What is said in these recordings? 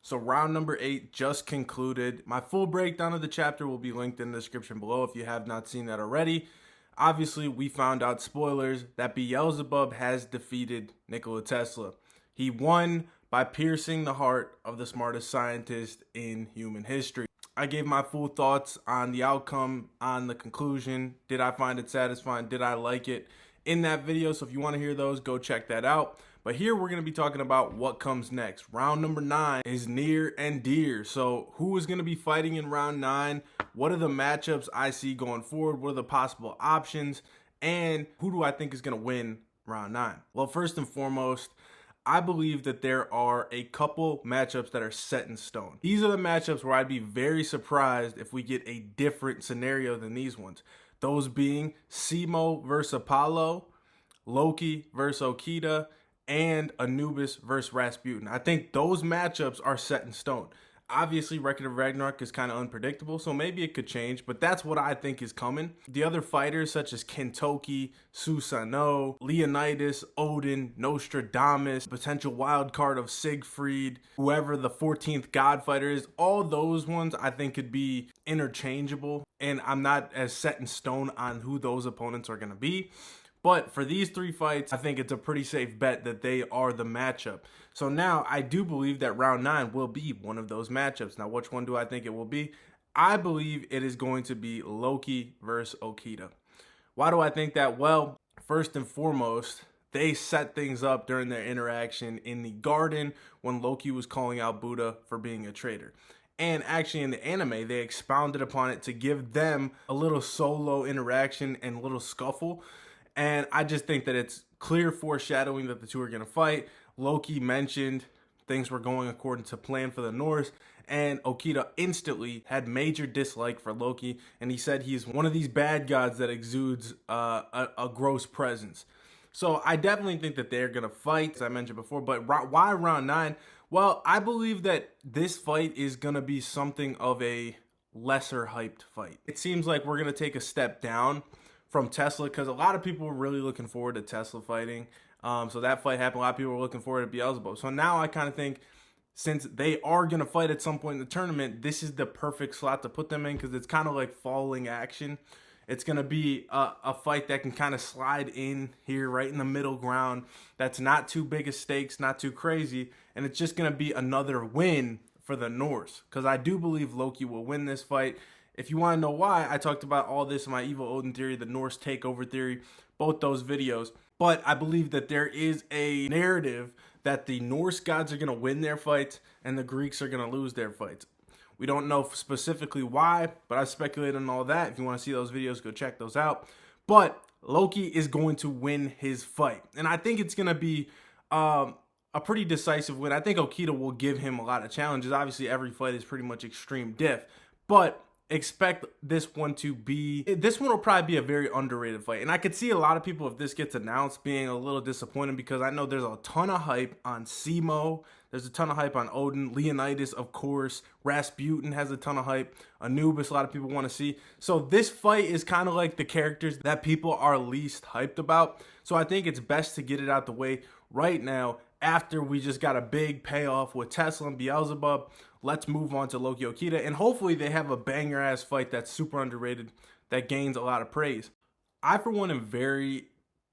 So round number 8 just concluded. My full breakdown of the chapter will be linked in the description below if you have not seen that already. Obviously, we found out, spoilers, that Beelzebub has defeated Nikola Tesla. He won by piercing the heart of the smartest scientist in human history. I gave my full thoughts on the outcome, on the conclusion. Did I find it satisfying? Did I like it? In that video, so if you want to hear those, go check that out. But here we're going to be talking about what comes next. Round number 9 is near and dear. So who is going to be fighting in round 9? What are the matchups I see going forward? What are the possible options? And who do I think is going to win round 9? Well, first and foremost, I believe that there are a couple matchups that are set in stone. These are the matchups where I'd be very surprised if we get a different scenario than these ones. Those being Simo versus Apollo, Loki versus Okita, and Anubis versus Rasputin. I think those matchups are set in stone. Obviously, Record of Ragnarok is kind of unpredictable, so maybe it could change, but that's what I think is coming. The other fighters, such as Kentoki, Susanoo, Leonidas, Odin, Nostradamus, potential wild card of Siegfried, whoever the 14th God fighter is, all those ones I think could be interchangeable, and I'm not as set in stone on who those opponents are going to be. But for these 3 fights, I think it's a pretty safe bet that they are the matchup. So now I do believe that round 9 will be one of those matchups. Now, which one do I think it will be? I believe it is going to be Loki versus Okita. Why do I think that? Well, first and foremost, they set things up during their interaction in the garden when Loki was calling out Buddha for being a traitor. And actually in the anime, they expounded upon it to give them a little solo interaction and a little scuffle. And I just think that it's clear foreshadowing that the two are going to fight. Loki mentioned things were going according to plan for the Norse, and Okita instantly had major dislike for Loki, and he said he's one of these bad gods that exudes a gross presence. So I definitely think that they're going to fight, as I mentioned before. But why round 9? Well, I believe that this fight is going to be something of a lesser hyped fight. It seems like we're going to take a step down from Tesla, because a lot of people were really looking forward to Tesla fighting. So that fight happened. A lot of people were looking forward to Beelzebub. So now I kind of think, since they are going to fight at some point in the tournament, this is the perfect slot to put them in, because it's kind of like falling action. It's going to be a fight that can kind of slide in here right in the middle ground. That's not too big of stakes, not too crazy. And it's just going to be another win for the Norse, because I do believe Loki will win this fight. If you want to know why, I talked about all this in my Evil Odin theory, the Norse takeover theory, both those videos. But I believe that there is a narrative that the Norse gods are going to win their fights and the Greeks are going to lose their fights. We don't know specifically why, but I've speculated on all that. If you want to see those videos, go check those out. But Loki is going to win his fight. And I think it's going to be a pretty decisive win. I think Okita will give him a lot of challenges. Obviously, every fight is pretty much extreme diff. But expect this one will probably be a very underrated fight. And I could see a lot of people, if this gets announced, being a little disappointed, because I know there's a ton of hype on Simo. There's a ton of hype on Odin. Leonidas, of course. Rasputin has a ton of hype. Anubis, a lot of people want to see. So this fight is kind of like the characters that people are least hyped about. So I think it's best to get it out the way right now, after we just got a big payoff with Tesla and Beelzebub. Let's move on to Loki Okita, and hopefully they have a banger ass fight that's super underrated, that gains a lot of praise. I, for one, am very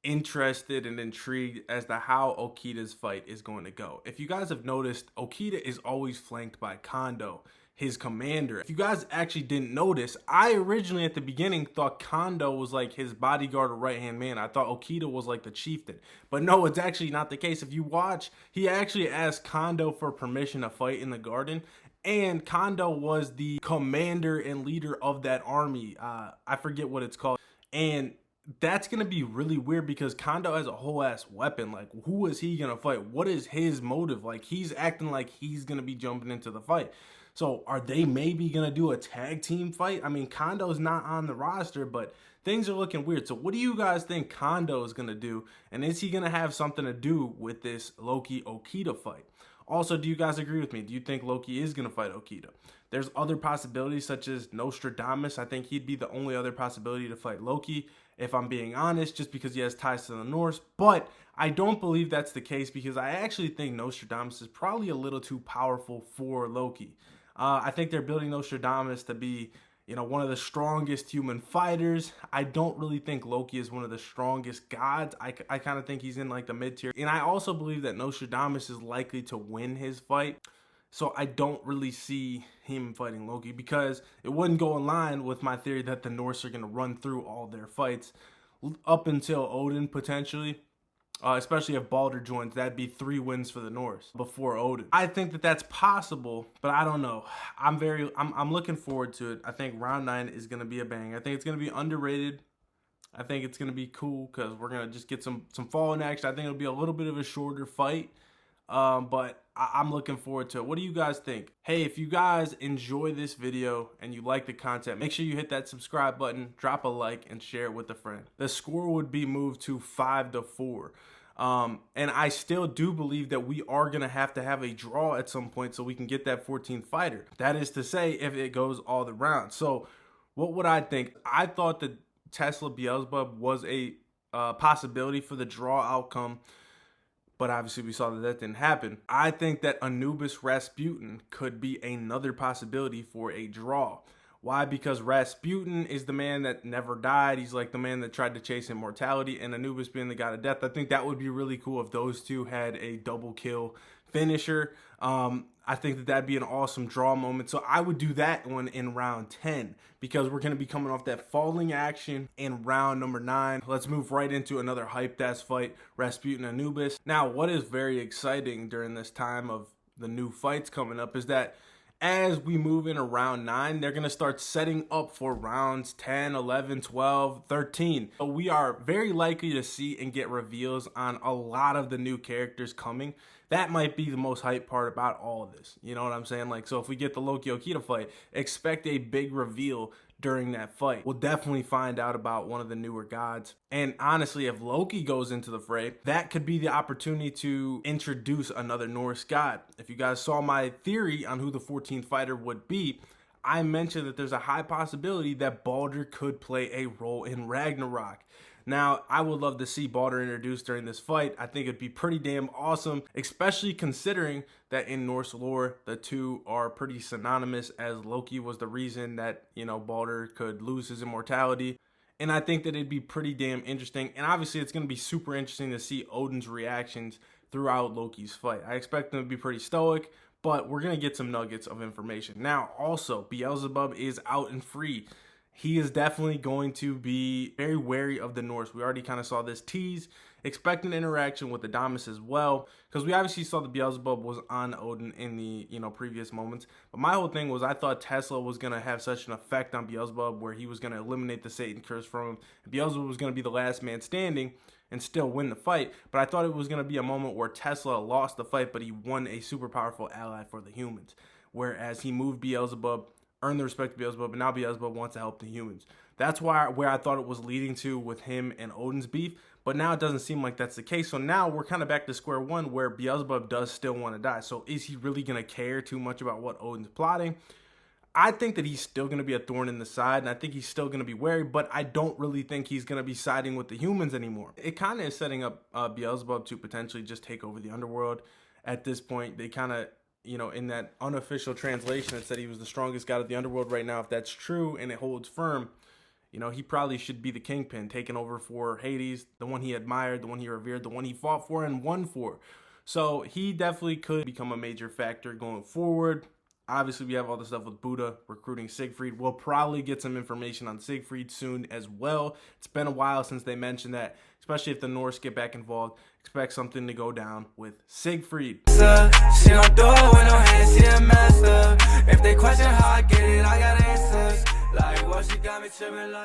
interested and intrigued as to how Okita's fight is going to go. If you guys have noticed, Okita is always flanked by Kondo, his commander. If you guys actually didn't notice, I originally at the beginning thought Kondo was like his bodyguard or right-hand man. I thought Okita was like the chieftain. But no, it's actually not the case. If you watch, he actually asked Kondo for permission to fight in the garden. And Kondo was the commander and leader of that army. I forget what it's called. And that's going to be really weird, because Kondo has a whole ass weapon. Like, who is he going to fight? What is his motive? Like, he's acting like he's going to be jumping into the fight. So are they maybe going to do a tag team fight? I mean, Kondo's not on the roster, but things are looking weird. So what do you guys think Kondo is going to do? And is he going to have something to do with this Loki Okita fight? Also, do you guys agree with me? Do you think Loki is going to fight Okita? There's other possibilities, such as Nostradamus. I think he'd be the only other possibility to fight Loki, if I'm being honest, just because he has ties to the Norse. But I don't believe that's the case because I actually think Nostradamus is probably a little too powerful for Loki. I think they're building Nostradamus to be, one of the strongest human fighters. I don't really think Loki is one of the strongest gods. I kind of think he's in like the mid tier. And I also believe that Nostradamus is likely to win his fight. So I don't really see him fighting Loki because it wouldn't go in line with my theory that the Norse are going to run through all their fights up until Odin potentially. Especially if Balder joins, that'd be 3 wins for the Norse before Odin. I think that that's possible, but I don't know. I'm looking forward to it. I think round 9 is gonna be a bang. I think it's gonna be underrated. I think it's gonna be cool because we're gonna just get some falling action. I think it'll be a little bit of a shorter fight, but I'm looking forward to it. What do you guys think? Hey, if you guys enjoy this video and you like the content, make sure you hit that subscribe button, drop a like, and share it with a friend. The score would be moved to 5-4. And I still do believe that we are going to have a draw at some point so we can get that 14th fighter. That is to say, if it goes all the rounds. So what would I think? I thought that Tesla Beelzebub was a possibility for the draw outcome, but obviously we saw that that didn't happen. I think that Anubis Rasputin could be another possibility for a draw. Why? Because Rasputin is the man that never died. He's like the man that tried to chase immortality, and Anubis being the god of death. I think that would be really cool if those two had a double kill finisher. I think that that'd be an awesome draw moment. So I would do that one in round 10 because we're going to be coming off that falling action in round number 9. Let's move right into another hyped ass fight, Rasputin Anubis. Now, what is very exciting during this time of the new fights coming up is that as we move into round 9, they're going to start setting up for rounds 10, 11, 12, 13. So we are very likely to see and get reveals on a lot of the new characters coming. That might be the most hype part about all of this. You know what I'm saying? Like, so if we get the Loki Okita fight, expect a big reveal during that fight. We'll definitely find out about one of the newer gods. And honestly, if Loki goes into the fray, that could be the opportunity to introduce another Norse god. If you guys saw my theory on who the 14th fighter would be, I mentioned that there's a high possibility that Balder could play a role in Ragnarok. Now, I would love to see Balder introduced during this fight. I think it'd be pretty damn awesome, especially considering that in Norse lore, the two are pretty synonymous, as Loki was the reason that, Balder could lose his immortality. And I think that it'd be pretty damn interesting. And obviously, it's going to be super interesting to see Odin's reactions throughout Loki's fight. I expect them to be pretty stoic, but we're going to get some nuggets of information. Now, also, Beelzebub is out and free. He is definitely going to be very wary of the Norse. We already kind of saw this tease. Expect an interaction with Adamas as well, because we obviously saw the Beelzebub was on Odin in the previous moments. But my whole thing was I thought Tesla was going to have such an effect on Beelzebub where he was going to eliminate the Satan curse from him. Beelzebub was going to be the last man standing and still win the fight. But I thought it was going to be a moment where Tesla lost the fight, but he won a super powerful ally for the humans. Whereas he moved Beelzebub, earned the respect of Beelzebub, and now Beelzebub wants to help the humans. That's where I thought it was leading to with him and Odin's beef, but now it doesn't seem like that's the case. So now we're kind of back to square one where Beelzebub does still want to die. So is he really going to care too much about what Odin's plotting? I think that he's still going to be a thorn in the side, and I think he's still going to be wary, but I don't really think he's going to be siding with the humans anymore. It kind of is setting up Beelzebub to potentially just take over the underworld. At this point, they kind of, in that unofficial translation, it said he was the strongest god of the underworld right now. If that's true and it holds firm, he probably should be the kingpin, taking over for Hades, the one he admired, the one he revered, the one he fought for and won for. So he definitely could become a major factor going forward. Obviously, we have all the stuff with Buddha recruiting Siegfried. We'll probably get some information on Siegfried soon as well. It's been a while since they mentioned that, especially if the Norse get back involved. Expect something to go down with Siegfried. She don't do it with no hands, she a master. If they question how I get it, I got answers. Like, well, she got me tripping like